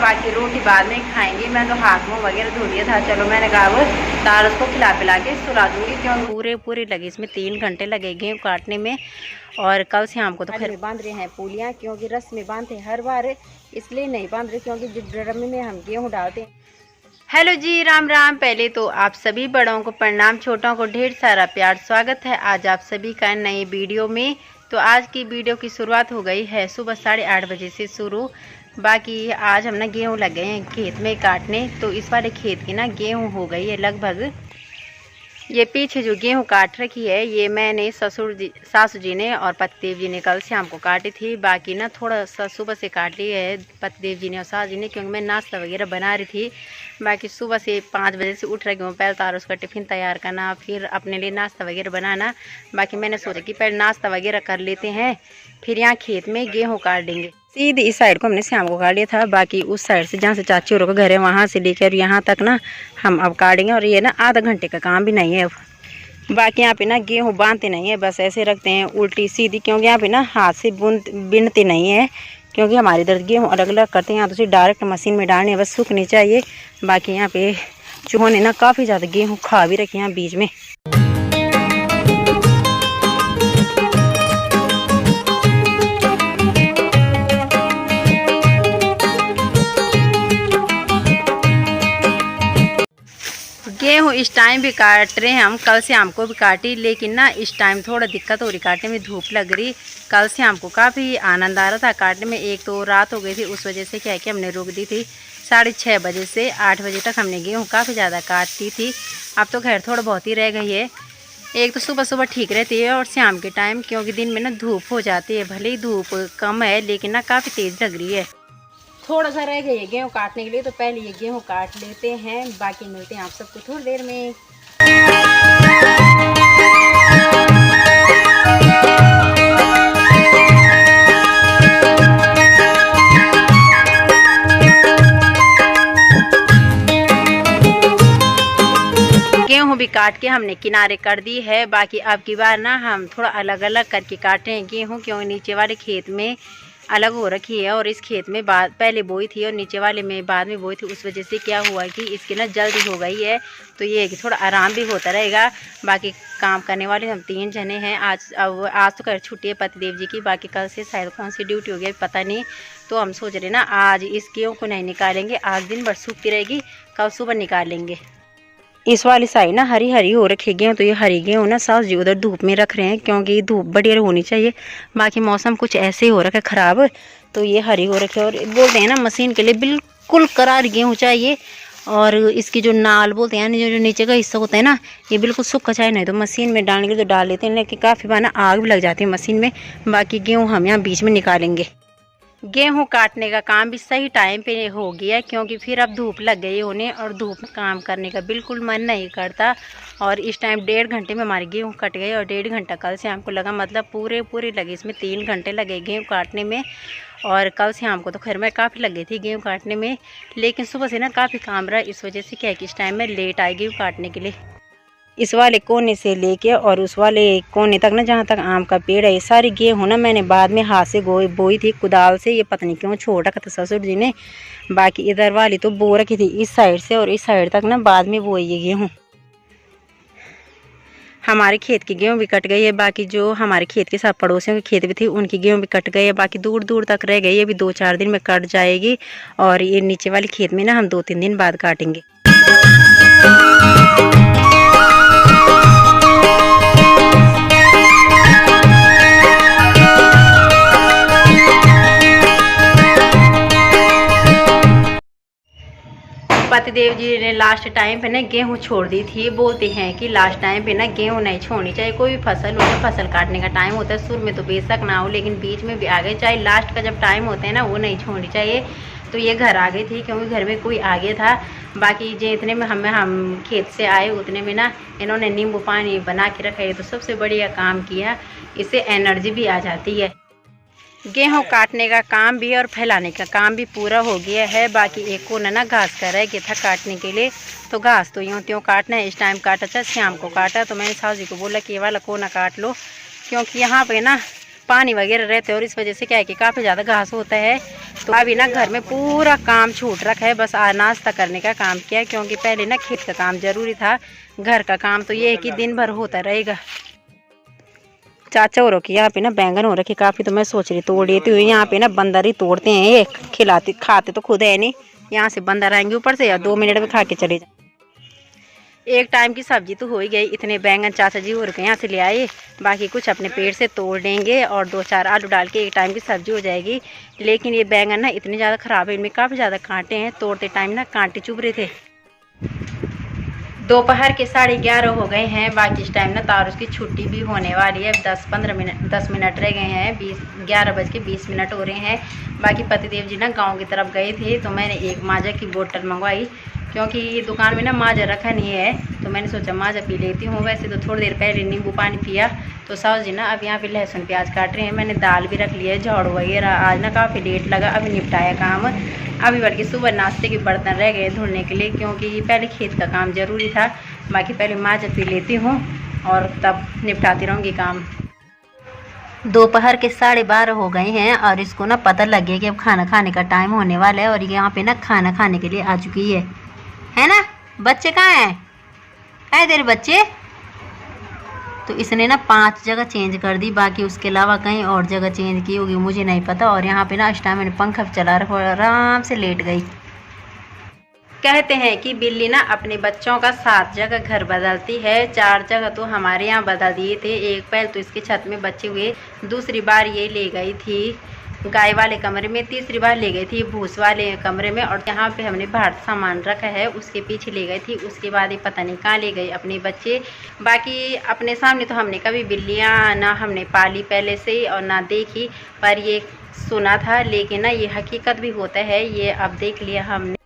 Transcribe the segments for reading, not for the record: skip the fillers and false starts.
बाकी रोटी बाद में खाएंगे। मैं तो हाथ मुँह वगैरह धो दिया था। चलो मैंने कहा वो तारस को खिला पिला के सुला दूंगी, क्यों पूरे लगे इसमें 3 घंटे लगे गेहूँ काटने में। और कल से हमको तो घर में बांध रहे हैं पूलियाँ, क्योंकि रस में बांधते हैं हर बार, इसलिए नहीं बांध रहे क्योंकि जो ड्रम में हम गेहूँ डालते हैं। हेलो जी, राम राम। पहले तो आप सभी बड़ों को प्रणाम, छोटों को ढेर सारा प्यार। स्वागत है आज आप सभी का नई वीडियो में। तो आज की वीडियो की शुरुआत हो गई है सुबह 8:30 बजे से शुरू। बाकी आज हम ना गेहूँ लग गए हैं खेत में काटने। तो इस वाले खेत की ना गेहूँ हो गई है लगभग। ये पीछे जो गेहूँ काट रखी है ये मैंने सासू जी ने और पतिदेव जी ने कल शाम को काटी थी। बाकी ना थोड़ा सा सुबह से काट ली है पतिदेव जी ने और सासू जी ने, क्योंकि मैं नाश्ता वगैरह बना रही थी। बाकी सुबह से 5 बजे से उठ रही हूँ। पहले तार उसका टिफ़िन तैयार करना, फिर अपने लिए नाश्ता वगैरह बनाना। बाकी मैंने सोचा कि पहले नाश्ता वगैरह कर लेते हैं, फिर यहाँ खेत में गेहूँ काट देंगे। सीधे इस साइड को हमने शाम को काट लिया था। बाकी उस साइड से जहाँ से चाची और का घर है वहाँ से लेकर यहाँ तक ना हम अब काटेंगे। और ये ना आधा घंटे का काम भी नहीं है अब। बाकी यहाँ पे ना गेहूँ बांधते नहीं है, बस ऐसे रखते हैं उल्टी सीधी, क्योंकि यहाँ पे ना हाथ से बिनते नहीं है। क्योंकि हमारे इधर गेहूँ अलग अलग करते हैं, यहाँ तो सिर्फ डायरेक्ट मशीन में डालने बस सूखनी चाहिए। बाकी यहाँ पे चूहों ने ना काफ़ी ज़्यादा गेहूँ खा भी रखे हैं बीच में। गेहूँ इस टाइम भी काट रहे हैं हम, कल से हमको भी काटी, लेकिन ना इस टाइम थोड़ा दिक्कत हो रही काटने में, धूप लग रही। कल से हमको काफ़ी आनंद आ रहा था काटने में। एक तो रात हो गई थी, उस वजह से क्या है कि हमने रोक दी थी। 6:30 बजे से 8 बजे तक हमने गेहूँ काफ़ी ज़्यादा काटती थी। अब तो खैर थोड़ा बहुत ही रह गई है। एक तो सुबह सुबह ठीक रहती है और शाम के टाइम, क्योंकि दिन में ना धूप हो जाती है। भले ही धूप कम है लेकिन ना काफ़ी तेज़ लग रही है। थोड़ा सा रह गया गेहूँ काटने के लिए, तो पहले ये गेहूँ काट लेते हैं। बाकी मिलते हैं आप सबको थोड़ी देर में। गेहूँ भी काट के हमने किनारे कर दी है। बाकी अब की बार ना हम थोड़ा अलग अलग करके काटे हैं गेहूँ, क्योंकि नीचे वाले खेत में अलग हो रखी है और इस खेत में बाद पहले बोई थी और नीचे वाले में बाद में बोई थी। उस वजह से क्या हुआ कि इसकी ना जल्दी हो गई है, तो ये है कि थोड़ा आराम भी होता रहेगा। बाकी काम करने वाले हम 3 जने हैं। आज तो खैर छुट्टी है पतिदेव जी की। बाकी कल से शायद कौन सी ड्यूटी हो गई पता नहीं। तो हम सोच रहे ना आज इस गेहूँ को नहीं निकालेंगे, आज दिन भर सूखती रहेगी, कल सुबह निकालेंगे। इस वाली साइड ना हरी हरी हो रखी गेहूँ, तो ये हरी गेहूँ ना सास जी उधर धूप में रख रहे हैं, क्योंकि धूप बढ़िया होनी चाहिए। बाकी मौसम कुछ ऐसे ही हो रखा है ख़राब, तो ये हरी हो रखी है। और बोलते हैं ना मशीन के लिए बिल्कुल करार गेहूँ चाहिए। और इसकी जो नाल बोलते हैं जो नीचे का हिस्सा होता है ना, ये बिल्कुल सूखा चाहिए, नहीं तो मशीन में डालने के लिए तो डाल लेते हैं, लेकिन काफ़ी बार ना आग भी लग जाती है मशीन में। बाकी गेहूँ हम यहाँ बीच में निकालेंगे। गेहूँ काटने का काम भी सही टाइम पे हो गया, क्योंकि फिर अब धूप लग गई उन्हें और धूप में काम करने का बिल्कुल मन नहीं करता। और इस टाइम 1.5 घंटे में हमारे गेहूँ कट गए और 1.5 घंटा कल से हमको लगा, मतलब पूरे लगे। इसमें 3 घंटे लगे गेहूँ काटने में। और कल से हमको तो खैर में काफ़ी लगी थी गेहूँ काटने में, लेकिन सुबह से ना काफ़ी काम रहा, इस वजह से क्या है कि इस टाइम में लेट आई गेहूँ काटने के लिए। इस वाले कोने से लेके और उस वाले कोने तक ना जहाँ तक आम का पेड़ है, ये सारी गेहूँ ना मैंने बाद में हाथ से बोई थी कुदाल से। ये पता नहीं क्यों छोड़ रखा था ससुर जी ने। बाकी इधर वाली तो बो रखी थी इस साइड से, और इस साइड तक ना बाद में बोई ये गेहूँ। हमारे खेत की गेहूँ भी कट गई है। बाकी जो हमारे खेत के साथ पड़ोसियों के खेत भी थी उनकी गेहूँ भी कट गई है। बाकी दूर दूर तक रह गई है, अभी 2-4 दिन में कट जाएगी। और ये नीचे वाले खेत में ना हम 2-3 दिन बाद काटेंगे। पतिदेव जी ने लास्ट टाइम पे ना गेहूँ छोड़ दी थी। बोलते हैं कि लास्ट टाइम पे ना गेहूँ नहीं छोड़नी चाहिए, कोई भी फसल हो, फसल काटने का टाइम होता है शुरू में तो बेशक ना हो, लेकिन बीच में भी आ गए, चाहे लास्ट का जब टाइम होता है ना वो नहीं छोड़नी चाहिए। तो ये घर आ गई थी, क्योंकि घर में कोई आ गया था। बाकी जितने में हम खेत से आए उतने में ना इन्होंने नींबू पानी बना के रखा है, तो सबसे बढ़िया काम किया, इससे एनर्जी भी आ जाती है। गेहूँ काटने का काम भी और फैलाने का काम भी पूरा हो गया है। बाकी एक कोना ना घास का रह गया था काटने के लिए, तो घास तो यूँ त्यों काटना है। इस टाइम काटा था, शाम को काटा, तो मैंने साहू जी को बोला कि ये वाला कोना काट लो, क्योंकि यहाँ पे ना पानी वगैरह रहते हैं और इस वजह से क्या है कि काफ़ी ज़्यादा घास होता है। तो अभी ना घर में पूरा काम छूट रखा है, बस आज नाश्ता करने का काम किया, क्योंकि पहले ना खेत का काम ज़रूरी था। घर का काम तो ये है कि दिन भर होता रहेगा। चाचा और की यहाँ पे ना बैंगन हो रखे काफ़ी, तो मैं सोच रही तोड़ लेती हूँ। यहाँ पे ना बंदर ही तोड़ते हैं, ये खिलाते खाते तो खुद है नहीं। यहाँ से बंदर आएंगे ऊपर से, या 2 मिनट में खा के चले जाए। एक टाइम की सब्जी तो हो ही गई। इतने बैंगन चाचा जी और के यहाँ से ले आए, बाकी कुछ अपने पेड़ से तोड़ लेंगे और 2-4 आलू डाल के एक टाइम की सब्जी हो जाएगी। लेकिन ये बैंगन ना इतने ज़्यादा ख़राब है, इनमें काफ़ी ज़्यादा कांटे हैं। तोड़ते टाइम ना कांटे चुभ रहे थे। दोपहर के 11:30 हो गए हैं। बाकी इस टाइम ना तारुस की छुट्टी भी होने वाली है। 10 मिनट रह गए हैं। 11:20 हो रहे हैं। बाकी पतिदेव जी ना गांव की तरफ गए थे, तो मैंने एक माजा की बोतल मंगवाई, क्योंकि दुकान में ना माजा रखा नहीं है, तो मैंने सोचा माजा पी लेती हूँ। वैसे तो थोड़ी देर पहले नींबू पानी पिया। तो साउस जी ना अब यहाँ पे लहसुन प्याज काट रहे हैं। मैंने दाल भी रख लिया है, झाड़ू वगैरह आज ना काफ़ी लेट लगा, अभी निपटाया काम। अभी बल्कि सुबह नाश्ते के बर्तन रह गए धुलने के लिए, क्योंकि पहले खेत का काम ज़रूरी था। बाकी पहले माजा पी लेती हूँ और तब निपटाती रहूँगी काम। दोपहर के 12:30 हो गए हैं और इसको ना पता लग गया कि अब खाना खाने का टाइम होने वाला है। और यहाँ पे ना खाना खाने के लिए आ चुकी है ना। बच्चे कहाँ हैं? है तेरे बच्चे? तो इसने ना 5 जगह चेंज कर दी, बाकी उसके अलावा कहीं और जगह चेंज की होगी, मुझे नहीं पता। और यहाँ पे ना इस टाइम मैंने पंखा चला रखा और आराम से लेट गई। कहते हैं कि बिल्ली ना अपने बच्चों का 7 जगह घर बदलती है। 4 जगह तो हमारे यहाँ बदल दिए थे। एक पहल तो इसके छत में बच्चे हुए, दूसरी बार ये ले गई थी गाय वाले कमरे में, तीसरी बार ले गई थी भूस वाले कमरे में, और यहाँ पे हमने बाहर सामान रखा है उसके पीछे ले गई थी। उसके बाद ये पता नहीं कहाँ ले गई अपने बच्चे। बाकी अपने सामने तो हमने कभी बिल्लियाँ ना हमने पाली पहले से और ना देखी, पर ये सुना था, लेकिन ना ये हकीकत भी होता है, ये अब देख लिया हमने।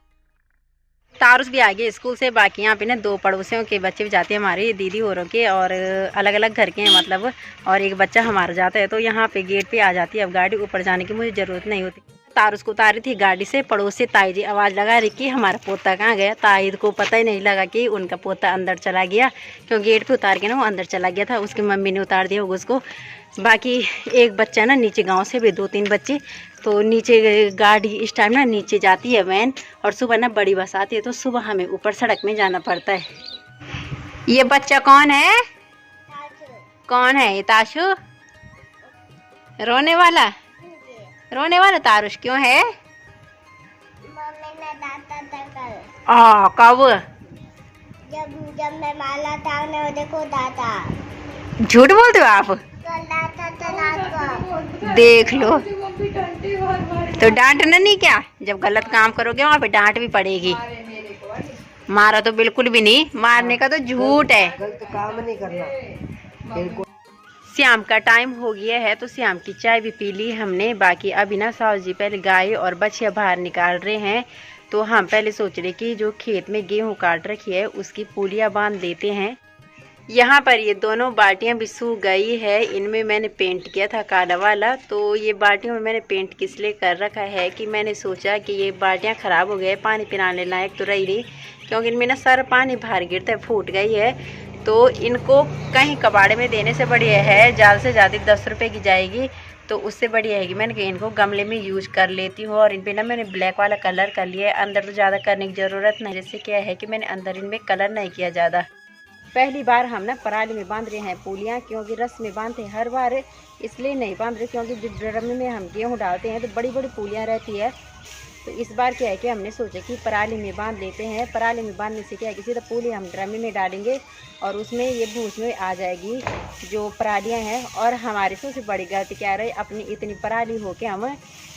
तारुस भी आ गए स्कूल से। बाकी यहाँ पे ना 2 पड़ोसियों के बच्चे भी जाते हैं, हमारे दीदी होरों के, और अलग अलग घर के हैं मतलब, और एक बच्चा हमारा जाता है। तो यहाँ पे गेट पे आ जाती है अब गाड़ी, ऊपर जाने की मुझे ज़रूरत नहीं होती। तारुस को उतारी थी गाड़ी से, पड़ोस से ताई जी आवाज़ लगा रही कि हमारा पोता कहाँ गया। ताई को पता ही नहीं लगा कि उनका पोता अंदर चला गया, क्योंकि गेट पे उतार के ना वो अंदर चला गया था। उसकी मम्मी ने उतार दिया होगा उसको। बाकी एक बच्चा ना नीचे, गांव से भी 2-3 बच्चे, तो नीचे गाड़ी इस टाइम ना नीचे जाती है वैन, और सुबह ना बड़ी बस आती है, तो सुबह हमें ऊपर सड़क में जाना पड़ता है। ये बच्चा कौन है? कौन है ये? ताशु? रोने वाला? रोने वाला तारुष क्यों है? मम्मी ने डांटा था कल। कब? जब मैं माला था ने देखो डांटा। झूठ बोलते हो आप? कल डांटा था रात को। देख लो, तो डांटना नहीं क्या? जब गलत काम करोगे वहाँ पे डांट भी पड़ेगी। मारा तो बिल्कुल भी नहीं, मारने का तो झूठ है। गलत काम नहीं करना। शाम का टाइम हो गया है, तो शाम की चाय भी पी ली हमने। बाकी अभी ना साहु जी पहले गाय और बछिया बाहर निकाल रहे हैं, तो हम पहले सोच रहे कि जो खेत में गेहूं काट रखी है उसकी पुलिया बांध देते हैं। यहाँ पर ये दोनों बाल्टियाँ भी सूख गई है, इनमें मैंने पेंट किया था काला वाला। तो ये बाल्टियों में मैंने पेंट किस लिए कर रखा है कि मैंने सोचा कि ये बाल्टियाँ ख़राब हो गए, पानी पिलाने लायक तो रही नहीं, क्योंकि इनमें ना सारा पानी बाहर गिरता है, फूट गई है। तो इनको कहीं कबाड़े में देने से बढ़िया है, ज़्यादा से ज़्यादा 10 रुपये की जाएगी, तो उससे बढ़िया है कि मैंने कहा इनको गमले में यूज कर लेती हूँ। और इन पर ना मैंने ब्लैक वाला कलर कर लिया है, अंदर तो ज़्यादा करने की ज़रूरत नहीं। जैसे क्या है कि मैंने अंदर इनमें कलर नहीं किया ज़्यादा। पहली बार हम ना पराली में बांध रहे हैं पुलियाँ, क्योंकि रस में बांधते हैं हर बार, इसलिए नहीं बांध रहे, क्योंकि जो ड्रम में हम गेहूँ डालते हैं तो बड़ी बड़ी पुलियाँ रहती है। तो इस बार क्या है कि हमने सोचा कि पराली में बांध लेते हैं। पराली में बांधने से क्या है कि सीधा पुली हम ड्रम में डालेंगे और उसमें ये भूस में आ जाएगी जो परालियाँ हैं। और हमारी सबसे बड़ी गलती क्या रही, अपनी इतनी पराली हो के हम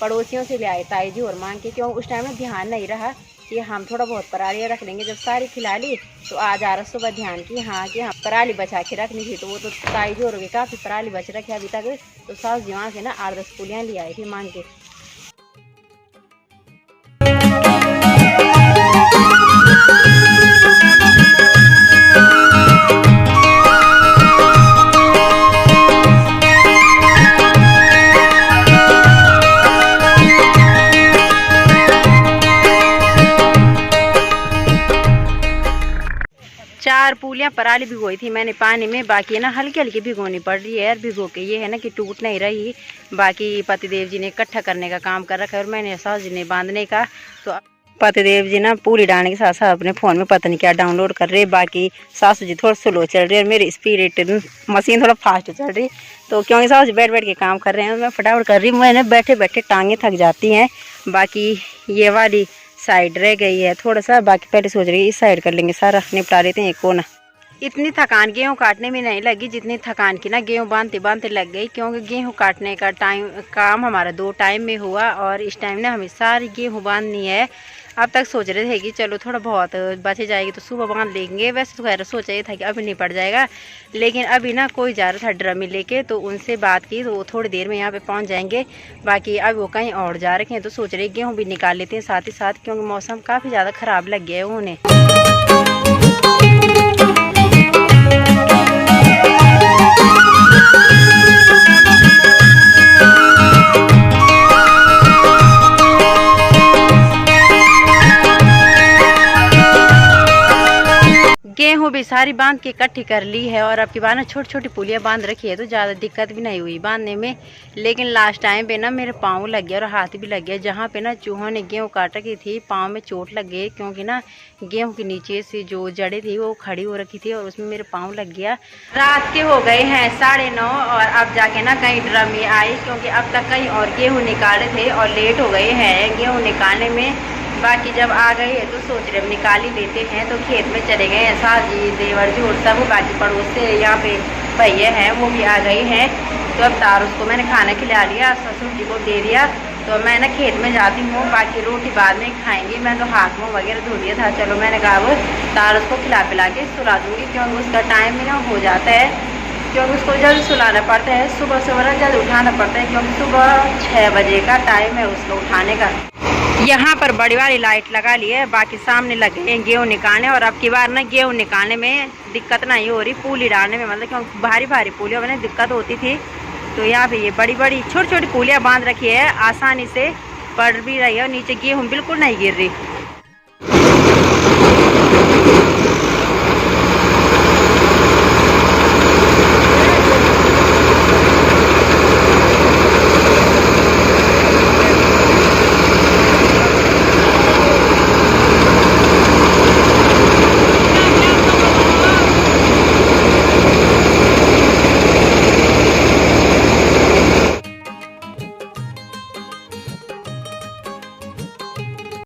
पड़ोसियों से ले आए ताई जी और मांग के, क्यों उस टाइम में ध्यान नहीं रहा कि हम थोड़ा बहुत परालियाँ रख लेंगे। जब सारी खिला ली तो आज आ रहा सुबह ध्यान की हाँ कि हम पराली बचा के रखनी थी, तो वो तो ताई जी और काफ़ी पराली बच रखे अभी तक। तो सास जी वहाँ से ना 8-10 पुलियाँ ले आई थी मांग के। 4 पूलियाँ पराली भिगोई थी मैंने पानी में, बाकी ना हल्की हल्की भिगोनी पड़ रही है यार। भिगो के ये है ना कि टूट नहीं रही। बाकी पतिदेव जी ने इकट्ठा करने का काम कर रखा है और मैंने सास जी ने बांधने का। तो पतिदेव जी ना पूरी डालने के साथ साथ अपने फ़ोन में पता नहीं क्या डाउनलोड कर रहे हैं। बाकी सासू जी थोड़ा स्लो चल रही है और मेरी स्पिरिट मशीन थोड़ा फास्ट चल रही। तो क्योंकि सासू जी बैठ बैठ के काम कर रहे हैं, मैं फटाफट कर रही हूँ। मैंने बैठे बैठे टांगें थक जाती हैं। बाकी ये वाली साइड रह गई है थोड़ा सा, बाकी पहले सोच रही इस साइड कर लेंगे, सारा निपटा लेते हैं एक कोना। इतनी थकान गेहूँ काटने में नहीं लगी जितनी थकान की ना गेहूँ बांधते बांधते लग गई, क्योंकि गेहूँ काटने का काम हमारा 2 टाइम में हुआ और इस टाइम ना हमें सारी गेहूँ बांधनी है। अब तक सोच रहे थे कि चलो थोड़ा बहुत बचे जाएगी तो सुबह बांध लेंगे, वैसे तो खैर सोचा ये था कि अभी नहीं पड़ जाएगा। लेकिन अभी ना कोई जा रहा था ड्रम में लेके, तो उनसे बात की तो वो थोड़ी देर में यहाँ पे पहुँच जाएंगे। बाकी अब वो कहीं और जा रखे हैं, तो सोच रहे गेहूँ भी निकाल लेते हैं साथ ही साथ, क्योंकि मौसम काफ़ी ज़्यादा ख़राब लग गया है उन्हें। गेहूँ भी सारी बांध के इकट्ठी कर ली है और अब की बार ना छोटी छोटी पुलियाँ बांध रखी है, तो ज़्यादा दिक्कत भी नहीं हुई बांधने में। लेकिन लास्ट टाइम पे ना मेरे पाँव लग गया और हाथ भी लग गया, जहाँ पे ना चूहों ने गेहूँ काट रखी थी पाँव में चोट लग गई, क्योंकि ना गेहूँ के नीचे से जो जड़ें थी वो खड़ी हो रखी थी और उसमें मेरे पाँव लग गया। रात के हो गए हैं 9:30 और अब जाके ना कहीं ड्रम में आई, क्योंकि अब तक कहीं और गेहूँ निकाले थे और लेट हो गए हैं गेहूँ निकालने में। बाकी जब आ गए है तो सोच रहे निकाल ही लेते हैं, तो खेत में चले गए हैं सास जी देवर जी और सब। बाकी पड़ोस से यहाँ पे भैया हैं वो भी आ गए हैं। तो अब तारुस को मैंने खाना खिला लिया, ससुर जी को दे दिया। तो मैं ना खेत में जाती हूँ, बाकी रोटी बाद में खाएंगी। मैं तो हाथ मुँह वगैरह धो दिया था। चलो मैंने कहा वो तारुस को खिला पिला के सुला दूँगी, क्योंकि उसका टाइम भी ना हो जाता है, क्योंकि उसको जल्द सुलाना पड़ता है। सुबह सुबह जल्द उठाना पड़ता है, क्योंकि सुबह 6 बजे का टाइम है उसको उठाने का। यहाँ पर बड़ी वाली लाइट लगा ली है, बाकी सामने लगे हैं गेहूँ निकालने। और अब की बार ना गेहूँ निकालने में दिक्कत नहीं हो रही, पूली डालने में, मतलब क्योंकि भारी भारी पूलियों में दिक्कत होती थी। तो यहाँ पे ये बड़ी बड़ी छोटी छोटी पूलियाँ बांध रखी है, आसानी से पड़ भी रही है और नीचे गेहूँ बिल्कुल नहीं गिर रही।